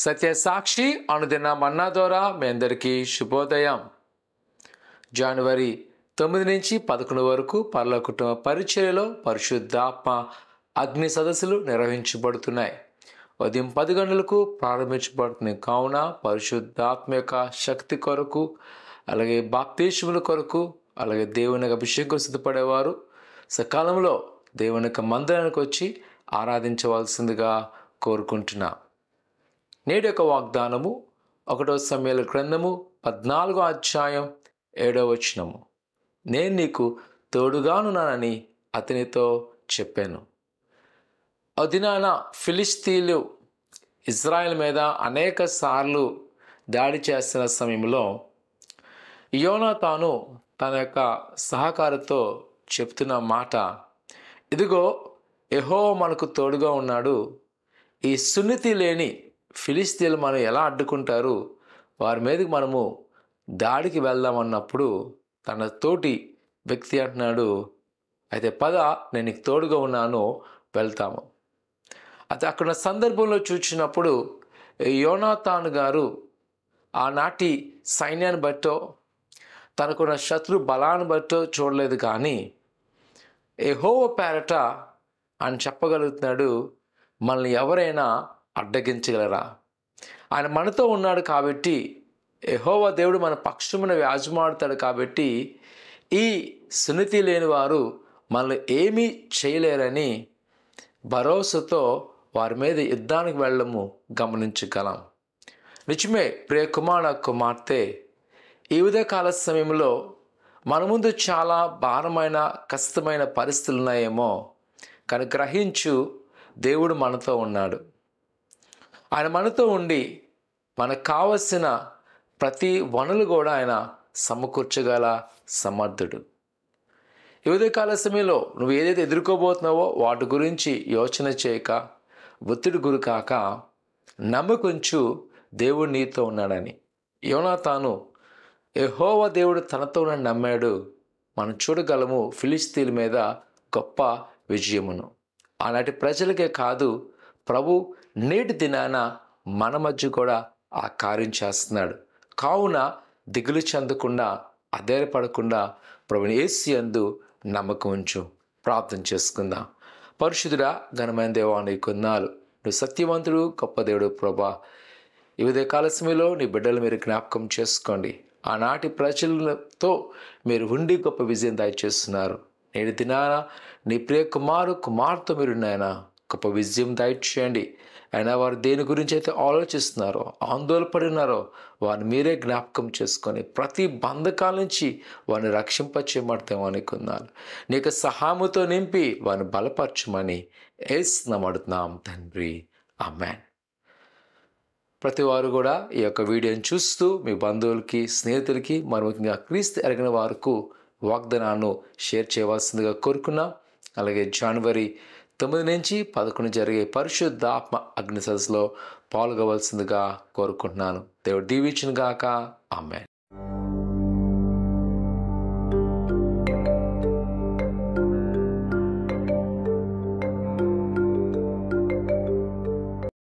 సత్యసాక్షి అనుదిన మన్నా ద్వారా మీ అందరికీ శుభోదయం. జనవరి 9 నుంచి 11 వరకు పరలోక కుటుంబ పరిచర్యలో పరిశుద్ధాత్మ అగ్ని సదస్సులు నిర్వహించబడుతున్నాయి. ఉదయం 10 గంటలకు ప్రారంభించబడుతుంది. కావున పరిశుద్ధాత్మ యొక్క శక్తి కొరకు, అలాగే బాప్తిస్మముల కొరకు, అలాగే దేవుని అభిషేకం సిద్ధపడేవారు సకాలంలో దేవుని యొక్క మందిరానికి వచ్చి ఆరాధించవలసిందిగా కోరుకుంటున్నా. నేటి యొక్క వాగ్దానము 1 సమూయేలు గ్రంథము 14వ అధ్యాయం 7వ వచనము. నేను నీకు తోడుగానున్నానని అతనితో చెప్పాను. ఆ దినాన ఫిలిష్తీయులు ఇజ్రాయెల్ మీద అనేక సార్లు దాడి చేస్తున్న సమయంలో యోనాతాను తన యొక్క సహకారితో చెప్తున్న మాట, ఇదిగో యెహోవా మనకు తోడుగా ఉన్నాడు. ఈ సున్నతి లేని ఫిలిష్తీయులు మనం ఎలా అడ్డుకుంటారు, వారి మీదకి మనము దాడికి వెళ్దామన్నప్పుడు తన తోటి వ్యక్తి అంటున్నాడు, అయితే పద, నేను నీకు తోడుగా ఉన్నాను, వెళ్తాము. అయితే అక్కడ సందర్భంలో చూసినప్పుడు యోనాతాను గారు ఆనాటి సైన్యాన్ని బట్టో తనకున్న శత్రు బలాన్ని బట్టో చూడలేదు, కానీ యెహోవా పేరట ఆయన చెప్పగలుగుతున్నాడు, మనల్ని ఎవరైనా అడ్డగించగలరా? ఆయన మనతో ఉన్నాడు కాబట్టి, యెహోవా దేవుడు మన పక్షమున వ్యాజ్యమాడుతాడు కాబట్టి ఈ సున్నతి లేని వారు మనల్ని ఏమీ చేయలేరని భరోసాతో వారి మీద యుద్ధానికి వెళ్ళడము గమనించగలం. నిజమే ప్రియ కుమార్తె, ఈ ఉదయకాల సమయంలో మన ముందు చాలా భారమైన కష్టమైన పరిస్థితులు ఉన్నాయేమో, కానీ గ్రహించు, దేవుడు మనతో ఉన్నాడు. ఆయన మనతో ఉండి మనకు కావలసిన ప్రతి వనరులు కూడా ఆయన సమకూర్చగల సమర్థుడు. ఈ ఉదయకాల సమయంలో నువ్వు ఏదైతే ఎదుర్కోబోతున్నావో వాటి గురించి యోచన చేయక, ఒత్తిడి గురి కాక, నమ్మకుంచు దేవుడు నీతో ఉన్నాడని. యోనాతాను యెహోవా దేవుడు తనతో ఉన్నాడని నమ్మాడు. మనం చూడగలము ఫిలిష్తీయుల మీద గొప్ప విజయమును. ఆనాటి ప్రజలకే కాదు, ప్రభు నేటి దినాన మన మధ్య కూడా ఆ కార్యం చేస్తున్నాడు. కావున దిగులు చెందకుండా, అధైర్యపడకుండా ప్రభుని యేసు యందు నమ్మకం ఉంచు. ప్రార్థన చేసుకుందాం. పరిశుద్ధుడా, ఘనమైన దేవా, నీ కొందాలు. నువ్వు సత్యవంతుడు, గొప్ప దేవుడు ప్రభా. ఈ ఉదయకాల సమయంలో నీ బిడ్డలు మీరు జ్ఞాపకం చేసుకోండి. ఆనాటి ప్రజలతో మీరు ఉండి గొప్ప విజయం దయచేస్తున్నారు. నేటి దినాన నీ ప్రియ కుమార్తె మీరు నాయన గొప్ప విజయం దయచేయండి. అయినా వారు దేని గురించి అయితే ఆలోచిస్తున్నారో, ఆందోళన పడినారో వారిని మీరే జ్ఞాపకం చేసుకొని ప్రతి బంధకాల నుంచి వారిని రక్షింపచేయమంటామో అనుకున్నాను. నీకు సహాయముతో నింపి వారిని బలపరచమని యేసునామమున తండ్రి, ఆమేన్. ప్రతి వారు కూడా ఈ యొక్క వీడియోని చూస్తూ మీ బంధువులకి, స్నేహితులకి, మరి ముఖ్యంగా క్రీస్తు ఎరిగిన వారికి వాగ్దానాన్ని షేర్ చేయవలసిందిగా కోరుకున్నాం. అలాగే జనవరి 9 నుంచి 11 జరిగే పరిశుద్ధాత్మ అగ్ని సదస్సులో పాల్గొవలసిందిగా కోరుకుంటున్నాను. దేవుడు దీవించును గాక. ఆమేన్.